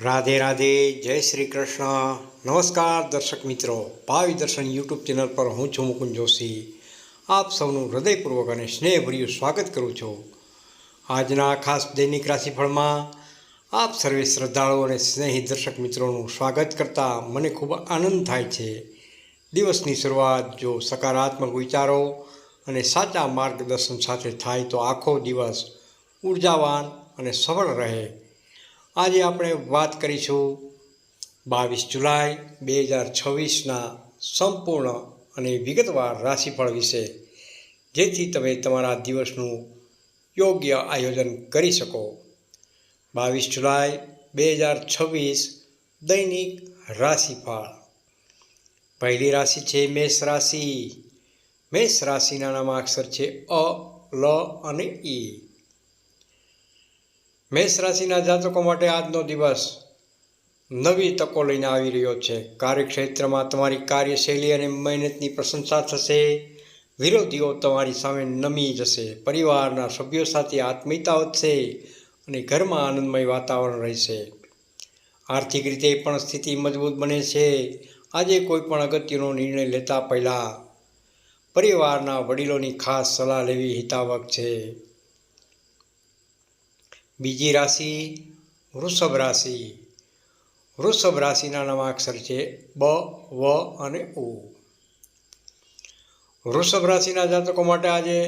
રાધે રાધે, જય શ્રી કૃષ્ણ. નમસ્કાર દર્શક મિત્રો, ભાવિ દર્શન યુટ્યુબ ચેનલ પર હું છું મુકુંદ જોશી. આપ સૌનું હૃદયપૂર્વક અને સ્નેહભર્યું સ્વાગત કરું છું. આજના ખાસ દૈનિક રાશિફળમાં આપ સર્વે શ્રદ્ધાળુઓ અને સ્નેહી દર્શક મિત્રોનું સ્વાગત કરતા મને ખૂબ આનંદ થાય છે. દિવસની શરૂઆત જો સકારાત્મક વિચારો અને સાચા માર્ગદર્શન સાથે થાય તો આખો દિવસ ઉર્જાવાન અને સફળ રહે. આજે આપણે વાત કરીશું 22 જુલાઈ 2026ના સંપૂર્ણ અને વિગતવાર રાશિફળ વિશે, જેથી તમે તમારા દિવસનું યોગ્ય આયોજન કરી શકો. 22 જુલાઈ 2026 દૈનિક રાશિફળ. પહેલી રાશિ છે મેષ રાશિ. મેષ રાશિના નામાક્ષર છે અ, લ અને ઈ. મેષ રાશિના જાતકો માટે આજનો દિવસ નવી તકો લઈને આવી રહ્યો છે. કાર્યક્ષેત્રમાં તમારી કાર્યશૈલી અને મહેનતની પ્રશંસા થશે. વિરોધીઓ તમારી સામે નમી જશે. પરિવારના સભ્યો સાથે આત્મીયતા વધશે અને ઘરમાં આનંદમય વાતાવરણ રહેશે. આર્થિક રીતે પણ સ્થિતિ મજબૂત બને છે. આજે કોઈ પણ અગત્યનો નિર્ણય લેતા પહેલાં પરિવારના વડીલોની ખાસ સલાહ લેવી હિતાવહ છે. બીજી રાશિ વૃષભ રાશિ. વૃષભ રાશિના નામાક્ષર છે બ, વ અને ઉ. વૃષભ રાશિના જાતકો માટે આજે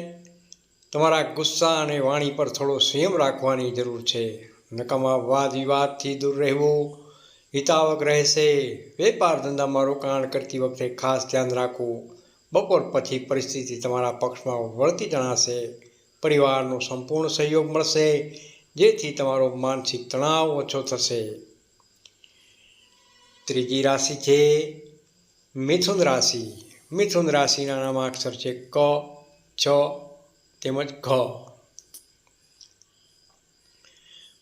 તમારા ગુસ્સા અને વાણી પર થોડો સંયમ રાખવાની જરૂર છે. નકામા વાદ વિવાદથી દૂર રહેવું હિતાવહ રહેશે. વેપાર ધંધામાં રોકાણ કરતી વખતે ખાસ ધ્યાન રાખવું. બપોર પછી પરિસ્થિતિ તમારા પક્ષમાં વળતી જણાશે. પરિવારનો સંપૂર્ણ સહયોગ મળશે, જેથી તમારો માનસિક તણાવ ઓછો થશે. ત્રીજી રાશિ છે મિથુન રાશિ. મિથુન રાશિના નામાક્ષર છે ક, છ તેમજ ઘ.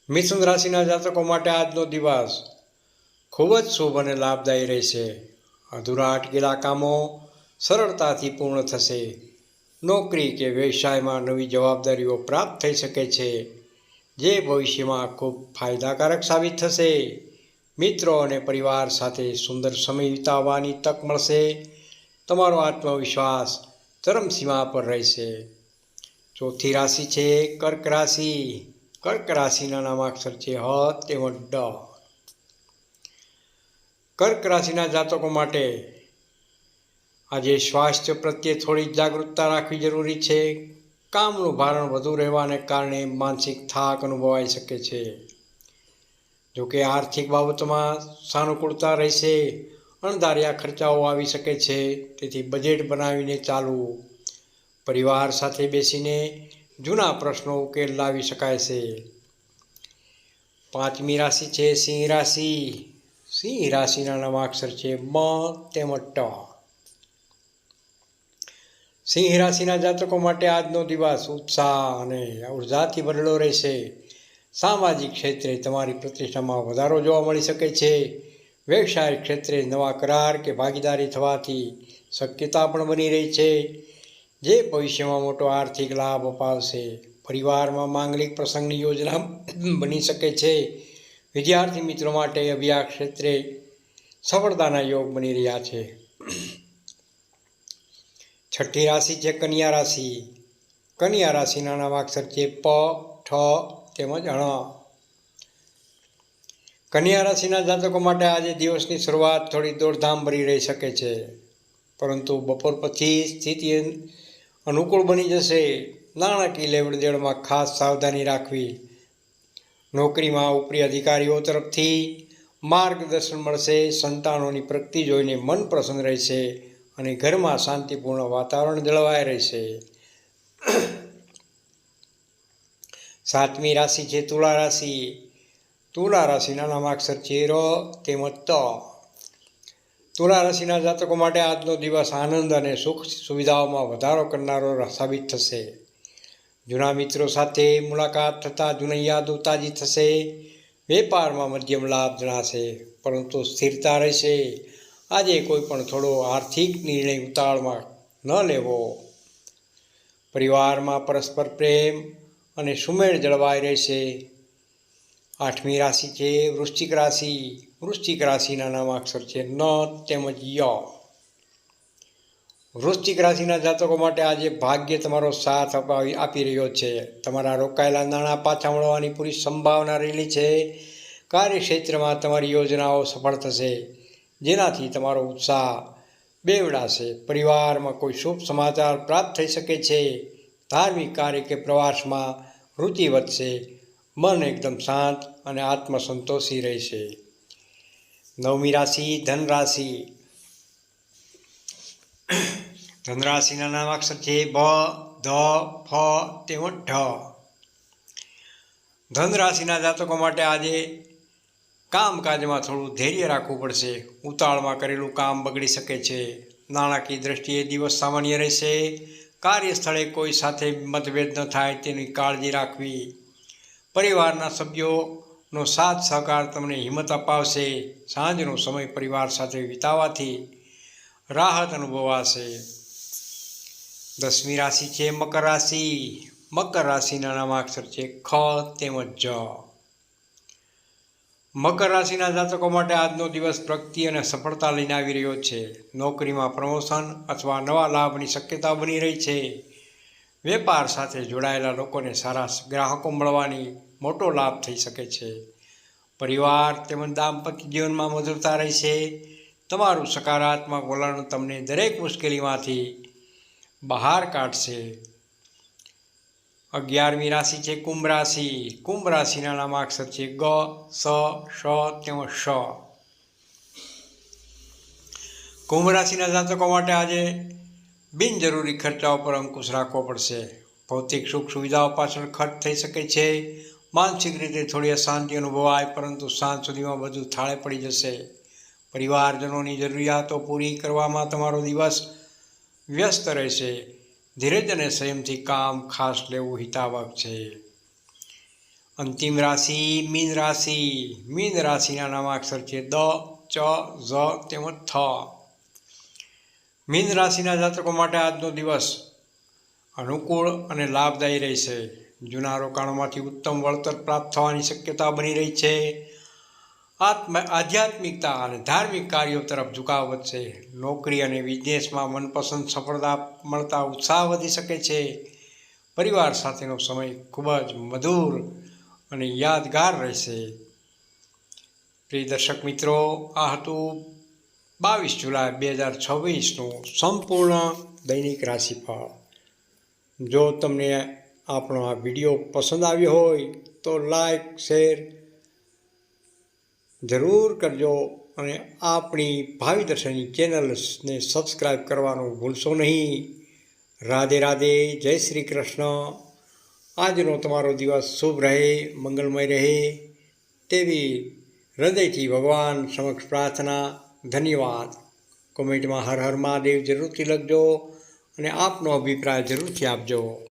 મિથુન રાશિના જાતકો માટે આજનો દિવસ ખૂબ જ શુભ અને લાભદાયી રહેશે. અધૂરા અટકેલા કામો સરળતાથી પૂર્ણ થશે. નોકરી કે વ્યવસાયમાં નવી જવાબદારીઓ પ્રાપ્ત થઈ શકે છે, જે ભવિષ્યમાં ખૂબ ફાયદાકારક સાબિત થશે. મિત્રો અને પરિવાર સાથે સુંદર સમય વિતાવવાની તક મળશે. તમારો આત્મવિશ્વાસ ચરમસીમા પર રહેશે. ચોથી રાશિ છે કર્ક રાશિ. કર્ક રાશિના નામાક્ષર છે હ તેમજ ડ. કર્ક રાશિના જાતકો માટે આજે સ્વાસ્થ્ય પ્રત્યે થોડી જાગૃતતા રાખવી જરૂરી છે. કામનું ભારણ વધુ રહેવાને કારણે માનસિક થાક અનુભવાઈ શકે છે. જોકે આર્થિક બાબતોમાં સાનુકૂળતા રહેશે. અણધાર્યા ખર્ચાઓ આવી શકે છે, તેથી બજેટ બનાવીને ચાલવું. પરિવાર સાથે બેસીને જૂના પ્રશ્નો ઉકેલ લાવી શકાય છે. પાંચમી રાશિ છે સિંહ રાશિ. સિંહ રાશિના નામાક્ષર છે મ તેમજ ટ. સિંહ રાશિના જાતકો માટે આજનો દિવસ ઉત્સાહ અને ઉર્જાથી ભરેલો રહેશે. સામાજિક ક્ષેત્રે તમારી પ્રતિષ્ઠામાં વધારો જોવા મળી શકે છે. વ્યવસાય ક્ષેત્રે નવા કરાર કે ભાગીદારી થવાથી શક્યતા પણ બની રહી છે, જે ભવિષ્યમાં મોટો આર્થિક લાભ અપાવશે. પરિવારમાં માંગલિક પ્રસંગની યોજના બની શકે છે. વિદ્યાર્થી મિત્રો માટે અભ્યાસ ક્ષેત્રે સફળતાના યોગ બની રહ્યા છે. છઠ્ઠી રાશિ છે કન્યા રાશિ. કન્યા રાશિના નામાક્ષર છે પ, ઠ તેમજ અણ. કન્યા રાશિના જાતકો માટે આજે દિવસની શરૂઆત થોડી દોડધામ ભરી રહી શકે છે, પરંતુ બપોર પછી સ્થિતિ અનુકૂળ બની જશે. નાણાકીય લેવડ દેવડમાં ખાસ સાવધાની રાખવી. નોકરીમાં ઉપરી અધિકારીઓ તરફથી માર્ગદર્શન મળશે. સંતાનોની પ્રગતિ જોઈને મન પ્રસન્ન રહેશે અને ઘરમાં શાંતિપૂર્ણ વાતાવરણ જળવાઈ રહેશે. સાતમી રાશિ છે તુલા રાશિ. તુલા રાશિના નામાક્ષર છે ર તેમજ ત. તુલા રાશિના જાતકો માટે આજનો દિવસ આનંદ અને સુખ સુવિધાઓમાં વધારો કરનારો સાબિત થશે. જૂના મિત્રો સાથે મુલાકાત થતાં જૂની યાદો તાજી થશે. વેપારમાં મધ્યમ લાભ જણાશે, પરંતુ સ્થિરતા રહેશે. આજે કોઈ પણ થોડો આર્થિક નિર્ણય ઉતાવળમાં ન લેવો. પરિવારમાં પરસ્પર પ્રેમ અને સુમેળ જળવાઈ રહેશે. 8મી રાશિ છે વૃશ્ચિક રાશિ. વૃશ્ચિક રાશિના નામાક્ષર છે ન તેમજ ય. વૃશ્ચિક રાશિના જાતકો માટે આજે ભાગ્ય તમારો સાથ આપી રહ્યો છે. તમારા રોકાયેલા નાણાં પાછા મળવાની પૂરી સંભાવના રહેલી છે. કાર્યક્ષેત્રમાં તમારી યોજનાઓ સફળ થશે, જેનાથી તમારો ઉત્સાહ બેવડાશે. પરિવારમાં કોઈ શુભ સમાચાર પ્રાપ્ત થઈ શકે છે. ધાર્મિક કાર્ય કે પ્રવાસમાં રુચિ વધશે. મન એકદમ શાંત અને આત્મસંતોષી રહેશે. 9મી રાશિ ધન રાશિ. ધન રાશિના નામાક્ષર છે ભ, ધ, ફ તેમજ ઢ. ધન રાશિના જાતકો માટે આજે કામકાજમાં થોડું ધૈર્ય રાખવું પડશે. ઉતાવળમાં કરેલું કામ બગડી શકે છે. નાણાકીય દ્રષ્ટિએ દિવસ સામાન્ય રહેશે. કાર્યસ્થળે કોઈ સાથે મતભેદ ન થાય તેની કાળજી રાખવી. પરિવારના સભ્યોનો સાથ સહકાર તમને હિંમત અપાવશે. સાંજનો સમય પરિવાર સાથે વિતાવવાથી રાહત અનુભવાશે. 10મી રાશિ છે મકર રાશિ. મકર રાશિના નામાક્ષર છે ખ તેમજ જ. મકર રાશિના જાતકો માટે આજનો દિવસ પ્રગતિ અને સફળતા લઈને આવી રહ્યો છે. નોકરીમાં પ્રમોશન અથવા નવા લાભની શક્યતા બની રહી છે. વેપાર સાથે જોડાયેલા લોકોને સારા ગ્રાહકો મળવાની મોટો લાભ થઈ શકે છે. પરિવાર તેમજ દાંપત્ય જીવનમાં મધુરતા રહેશે. તમારું સકારાત્મક વલણ તમને દરેક મુશ્કેલીમાંથી બહાર કાઢશે. 11મી રાશિ છે કુંભ રાશિ. કુંભ રાશિના નામાક્ષર છે ગ, સ, શ તેમજ શ. કુંભ રાશિના જાતકો માટે આજે બિનજરૂરી ખર્ચાઓ પર અંકુશ રાખવો પડશે. ભૌતિક સુખ સુવિધાઓ પાછળ ખર્ચ થઈ શકે છે. માનસિક રીતે થોડી અશાંતિ અનુભવાય, પરંતુ સાંજ સુધીમાં બધું થાળે પડી જશે. પરિવારજનોની જરૂરિયાતો પૂરી કરવામાં તમારો દિવસ વ્યસ્ત રહેશે. ધીરજ અને સંયમથી કામ ખાસ લેવું હિતાવહ છે. અંતિમ રાશિ મીન રાશિ. મીન રાશિના નામાક્ષર છે દ, ચ, ઝ તેમજ થ. મીન રાશિના જાતકો માટે આજનો દિવસ અનુકૂળ અને લાભદાયી રહેશે. જૂના રોકાણોમાંથી ઉત્તમ વળતર પ્રાપ્ત થવાની શક્યતા બની રહી છે. આધ્યાત્મિકતા અને ધાર્મિક કાર્યો તરફ ઝુકાવ વધશે. નોકરી અને બિઝનેસમાં મનપસંદ સફળતા મળતા ઉત્સાહ વધી શકે છે. પરિવાર સાથેનો સમય ખૂબ જ મધુર અને યાદગાર રહેશે. પ્રિય દર્શક મિત્રો, આ હતું 22 જુલાઈ 2026નું સંપૂર્ણ દૈનિક રાશિફળ. જો તમને આપણો આ વિડીયો પસંદ આવ્યો હોય તો લાઈક, શેર જરૂર કરજો અને આપણી ભાવિ દર્શનની ચેનલને સબસ્ક્રાઈબ કરવાનું ભૂલશો નહીં. રાધે રાધે. જય શ્રી કૃષ્ણ. આજનો તમારો દિવસ શુભ રહે, મંગલમય રહે તેવી હૃદયથી ભગવાન સમક્ષ પ્રાર્થના. ધન્યવાદ. કોમેન્ટમાં હર હર મહાદેવ જરૂરથી લખજો અને આપનો અભિપ્રાય જરૂરથી આપજો.